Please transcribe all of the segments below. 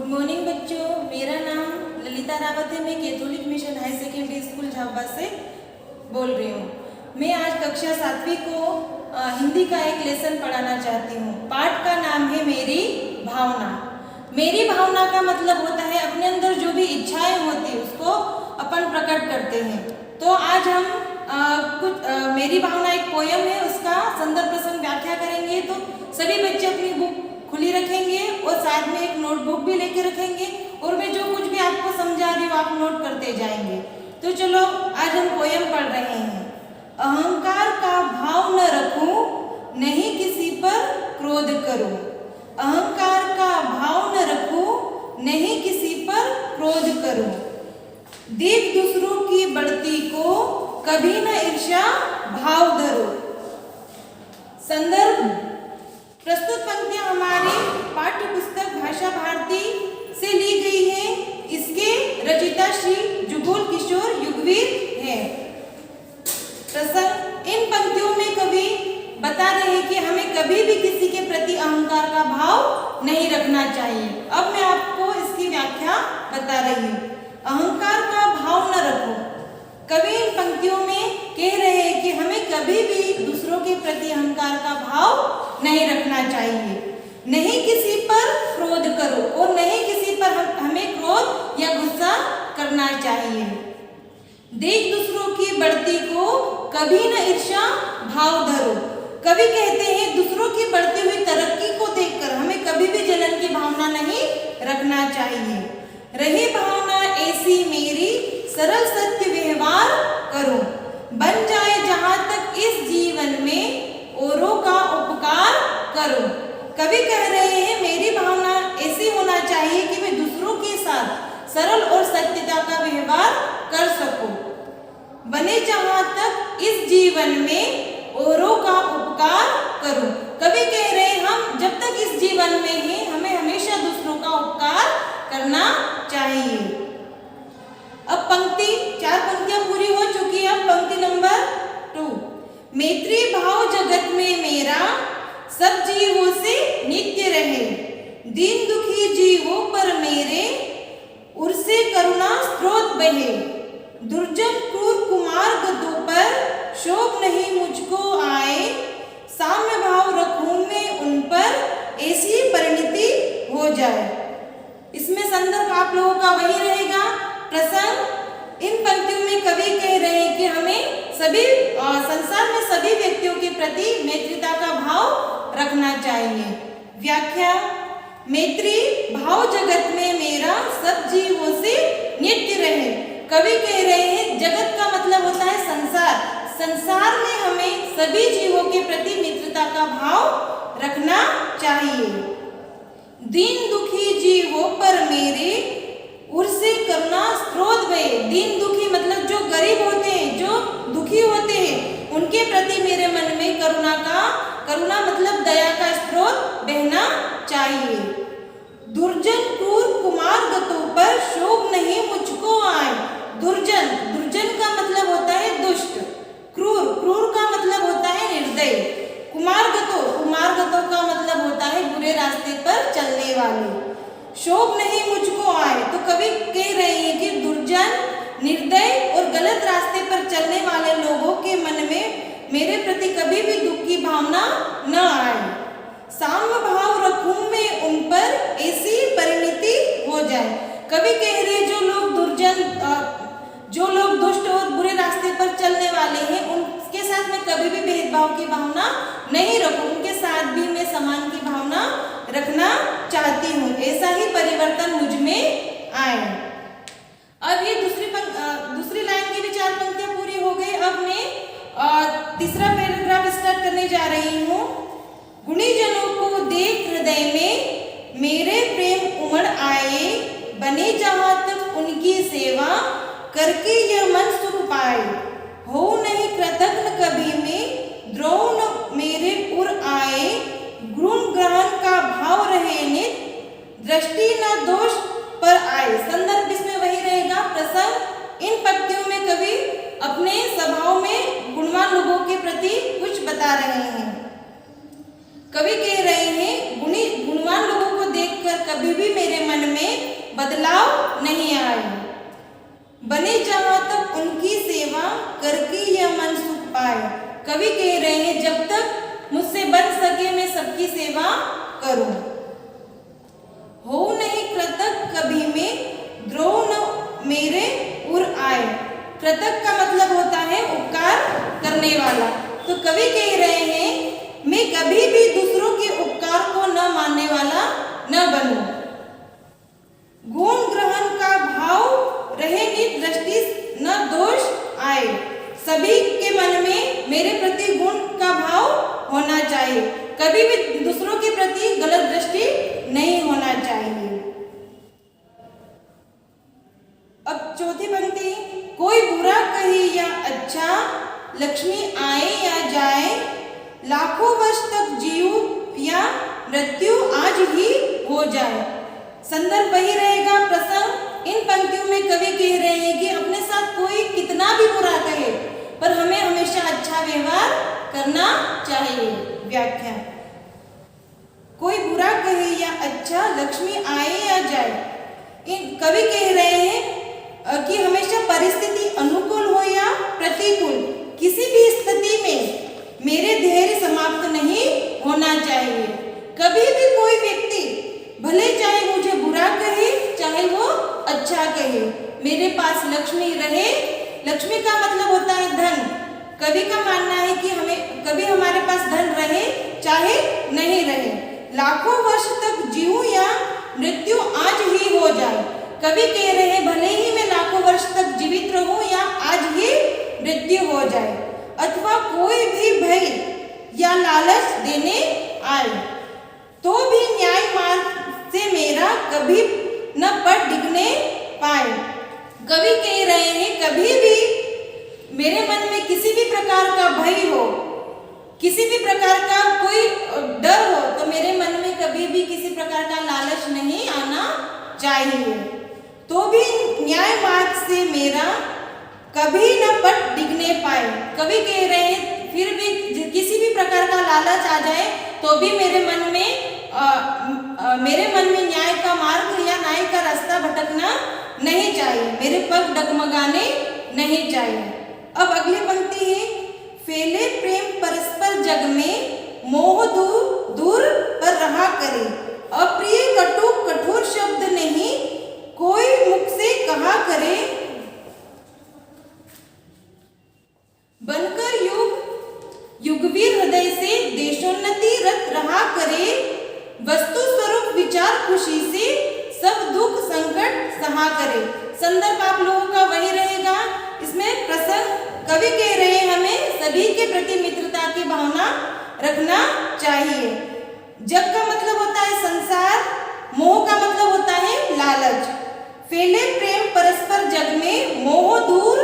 Morning बच्चों, मेरा नाम ललिता रावत है। मैं Catholic mission high secondary school Jhaba से बोल रही हूँ। मैं आज कक्षा 7वीं को हिंदी का एक लेसन पढ़ाना चाहती हूँ। पाठ का नाम है मेरी भावना। मेरी भावना का मतलब होता है अपने अंदर जो भी इच्छाएं होती है उसको अपन प्रकट करते हैं। तो आज हम मेरी भावना एक पोयम है, उसका संदर्भ प्रसंग व्याख्या करेंगे। तो सभी बच्चे अपनी बुक खुली रखेंगे और साथ में एक नोटबुक भी लेके रखेंगे और मैं जो कुछ भी आपको समझा रही हूँ आप नोट करते जाएंगे। तो चलो आज हम पोयम पढ़ रहे हैं। अहंकार का भाव न रखूं, नहीं किसी पर क्रोध करूं। अहंकार का भाव न रखूं, नहीं किसी पर क्रोध करूं। देख दूसरों की बढ़ती को कभी न ईर्ष्या भाव धरो। संदर्भ, प्रस्तुत पंक्तियां हमारी पाठ्य पुस्तक भाषा भारती से ली गई है। इसके रचयिता श्री जुगल किशोर युगवीर हैं। प्रसंग, इन पंक्तियों में कवि बता रहे हैं कि हमें कभी भी किसी के प्रति अहंकार का भाव नहीं रखना चाहिए। अब मैं आपको इसकी व्याख्या बता रही हूँ। अहंकार का भाव न रखो। कवि इन पंक्तियों में कह रहे हैं कि हमें कभी भी दूसरों के प्रति अहंकार का भाव नहीं रखना चाहिए। नहीं किसी पर क्रोध करो और नहीं किसी पर हमें क्रोध या गुस्सा करना चाहिए। देख दूसरों की बढ़ती को कभी न ईर्ष्या भाव धरो। कवि कहते हैं दूसरों की बढ़ती हुई तरक्की को देखकर हमें कभी भी जलन की भावना नहीं रखना चाहिए। रही भावना ऐसी मेरी, सरल सत्य व्यवहार करो। बन जाए जहां तक इस जीवन में औरों का उपकार करो। कवि कह रहे हैं मेरी भावना ऐसी होना चाहिए कि मैं दूसरों के साथ सरल और सत्यता का व्यवहार कर सकूं। बने जहां तक इस जीवन में औरों का उपकार करूं। कवि कह रहे हैं हम जब तक इस जीवन में हैं हमें हमेशा दूसरों का उपकार करना चाहिए। अब पंक्ति 4 पंक्तियां पूरी हो चुकी है। अब पंक्ति नंबर 2। मैत्री भाव जगत में मेरा, सब जीवों से नित्य रहे। दीन दुखी जीवों पर मेरे, उर से करुणा स्रोत बहे। दुर्जन क्रूर कुमार्गदों पर शोभ नहीं मुझको आए। साम्य भाव रखूं मैं उन पर, ऐसी परिणति हो जाए। इसमें संदर्भ आप लोगों का वही रहेगा। प्रसंग, इन पंक्तियों में कवि कह रहे हैं कि हमें सभी संसार में सभी व्यक्तियों के प्रति मैत्रीता का भाव रखना चाहिए। व्याख्या, मैत्री भाव जगत में मेरा, सब जीवों से नित्य रहे। कवि कह रहे हैं जगत का मतलब होता है संसार। संसार में हमें सभी जीवों के प्रति मित्रता का भाव रखना चाहिए। दीन दुखी जीवों पर मेरे, उर से करुणा स्रोत बहे। दीन दुखी मतलब जो गरीब होते हैं, जो दुखी होते हैं, उनके प्रति मेरे मन में करुणा मतलब दया का स्रोत बहना चाहिए। दुर्जन क्रूर कुमार्गतों पर शोभ नहीं मुझको आए। दुर्जन का मतलब होता है दुष्ट। क्रूर का मतलब होता है निर्दयी। कुमार्गतों का मतलब होता है बुरे रास्ते पर चलने वाले। शोभ नहीं मुझको आए, तो कवि कह रहे हैं कि दुर्जन, निर्दय और गलत रास्ते पर चलने वाले लोगों के मन में मेरे प्रति कभी भी दुख की भावना न आए। साम्य भाव रखूं मैं उन पर, ऐसी परिणति हो जाए। कवि कह रहे जो लोग दुष्ट और बुरे रास्ते पर चलने वाले हैं उनके साथ मैं कभी भी भेदभाव की भावना नहीं रखूं। उनके साथ भी मैं सम्मान की भावना रखना चाहती हूँ। ऐसा ही परिवर्तन मुझ में आए। अब ये दूसरी लाइन की भी 4 पंक्तियां पूरी हो गई। अब मैं तीसरा पैराग्राफ स्टार्ट करने जा रही हूँ। गुणी जनों को देख हृदय में मेरे प्रेम उमड़ आए। बने जहां तक उनकी सेवा, करके यह मन सुख पाए। हो नहीं कृतज्ञ कभी में, द्रोह न मेरे उर आए। गुण ग्रहण का भाव रहे नित, दृष्टि न दोष पर आए। संदर्भ इसमें वही रहेगा। प्रसंग, इन पंक्तियों में कवि अपने स्वभाव में गुणवान लोगों के प्रति कुछ बता रहे हैं। कवि कह रहे हैं गुणवान लोगों को देखकर कभी भी मेरे मन में बदलाव नहीं आए। बने जहाँ तक उनकी सेवा करके यह मन सुख पाए। कवि कह रहे हैं जब तक मुझसे बन सके मैं सबकी सेवा करूं। हो नहीं कृतज्ञ कभी मैं द्रोह न मेरे उर आए। कृतज्ञ का मतलब होता है उपकार करने वाला। तो कवि कह रहे हैं मैं कभी भी दूसरों के उपकार को न मानने वाला न बनूं। गुण ग्रहण का भाव रहे नित दृष्टि न दोष आए। सभी के मन में मेरे प्रति गुण का भाव होना चाहिए। कभी भी दूसरों के प्रति गलत दृष्टि नहीं होना चाहिए। अब चौथी पंक्ति, कोई बुरा कहे या अच्छा, लक्ष्मी आए या जाए, लाखों वर्ष तक जीव या मृत्यु आज ही हो जाए। संदर्भ वही रहेगा, प्रसंग। इन पंक्तियों में कवि कह रहे हैं कि अपने साथ कोई कितना भी बुरा कहे पर हमें हमेशा अच्छा व्यवहार करना चाहिए। व्याख्या, कोई बुरा कहे या अच्छा, लक्ष्मी आए या जाए। इन कवि कह रहे हैं कि हमेशा परिस्थिति अनुकूल हो या प्रतिकूल, किसी भी स्थिति में मेरे धैर्य समाप्त नहीं होना चाहिए। कभी भी कोई व्यक्ति भले चाहे मुझे बुरा कहे चाहे वो अच्छा कहे, मेरे पास लक्ष्मी रहे। लक्ष्मी का मतलब होता है धन। कवि का मानना है कि हमें कभी हमारे पास धन रहे चाहे नहीं रहे, लाखों वर्ष तक जीऊं या मृत्यु आज ही हो जाए। कवि कह रहे हैं भले ही मैं लाखों वर्ष तक जीवित रहूं या आज ही मृत्यु हो जाए, अथवा कोई भी भय या लालच देने आए, तो भी न्याय मार्ग से मेरा कभी न पट डिगने पाए। कवि कह रहे हैं कभी भी मेरे मन में किसी भी प्रकार का भय हो, किसी भी प्रकार का कोई डर हो, तो मेरे मन में कभी भी किसी प्रकार का लालच नहीं आना चाहिए, तो भी न्याय मार्ग से मेरा कभी न पट डिगने पाए। कवि कह रहे हैं फिर भी किसी भी प्रकार का लालच आ जाए तो भी मेरे मन में न्याय का मार्ग या न्याय का रास्ता भटकना नहीं चाहिए, मेरे पग डगमगाने नहीं चाहिए। अब अगली पंक्ति है, फैले प्रेम परस्पर जग में, मोह दूर पर रहा करे, अप्रिय कटु कठोर शब्द नहीं कोई मुख से कहा करे, बनकर युगवीर हृदय से देशोन्नति रत रहा करे, वस्तु स्वरूप विचार खुशी से सब दुख संकट सहा करे। संदर्भ आप लोगों का वही रहेगा। इसमें प्रसंग कवि कह रहे हैं हमें सभी के प्रति मित्रता की भावना रखना चाहिए। जग का मतलब होता है संसार, मोह का मतलब होता है लालच। फैले प्रेम परस्पर जग में, मोह दूर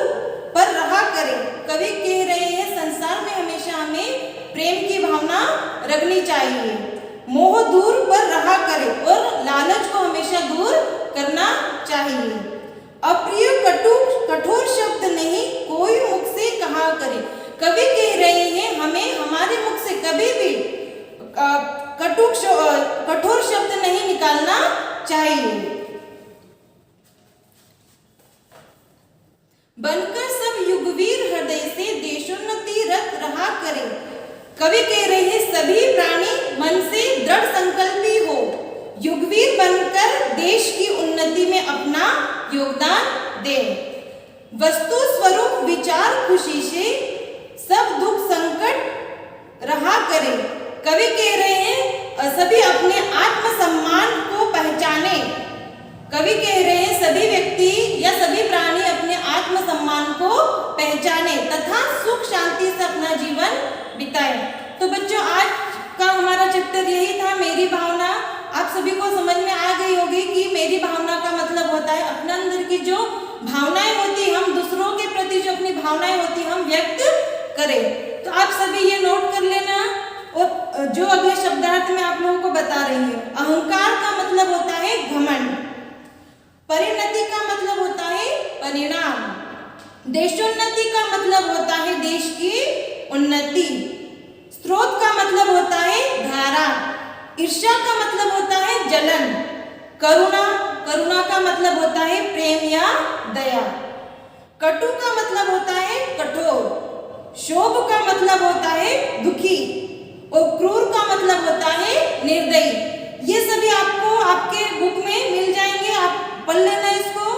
पर रहा करे। कवि कह रहे हैं संसार में हमेशा हमें प्रेम की भावना रखनी चाहिए, मोह दूर पर रहा करे और लालच को हमेशा दूर करना चाहिए। अप्रिय कटु कठोर शब्द नहीं कोई मुख से कहा करे। कवि कह रहे हैं हमें हमारे मुख से कभी भी कठोर शब्द नहीं निकालना चाहिए। बनकर सब युगवीर हृदय से देशोन्नति रत रहा करे। कवि कह रहे हैं सभी प्राणी मन से दृढ़ संकल्पी हो, युगवीर बनकर देश की उन्नति में अपना योगदान दे, वस्तु स्वरूप विचार खुशी से सब दुख संकट रहा करे। कवि कह रहे हैं सभी अपने आत्मसम्मान को पहचाने। कवि कह रहे हैं सभी व्यक्ति या सभी प्राणी अपने आत्मसम्मान को पहचाने तथा सुख शांति से अपना जीवन बिताए। तो बच्चों आज का हमारा चैप्टर यही था, मेरी भावना। आप सभी को समझ में आ गई होगी कि मेरी भावना का मतलब होता है अपने अंदर की जो भावनाएं होती, हम दूसरों के प्रति जो अपनी भावनाएं होती हम व्यक्त करें। तो आप सभी ये नोट कर लेना। और जो अगले शब्दार्थ में आप लोगों को बता रही हूँ, अहंकार का मतलब होता है घमंड, परिणति का मतलब होता है परिणाम, देशोन्नति का मतलब होता है देश की उन्नति, स्रोत का मतलब होता है धारा, ईर्ष्या का मतलब होता है जलन, करुणा, करुणा का मतलब होता है प्रेम या दया। कटु का मतलब होता है कठोर। क्षोभ का मतलब होता है दुखी और क्रूर का मतलब होता है निर्दयी। ये सभी आपको आपके बुक में मिल जाएंगे, आप पढ़ लेना इसको।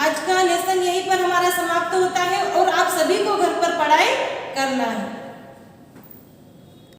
आज का लेसन यहीं पर हमारा समाप्त होता है और आप सभी को घर पर पढ़ाई करना है।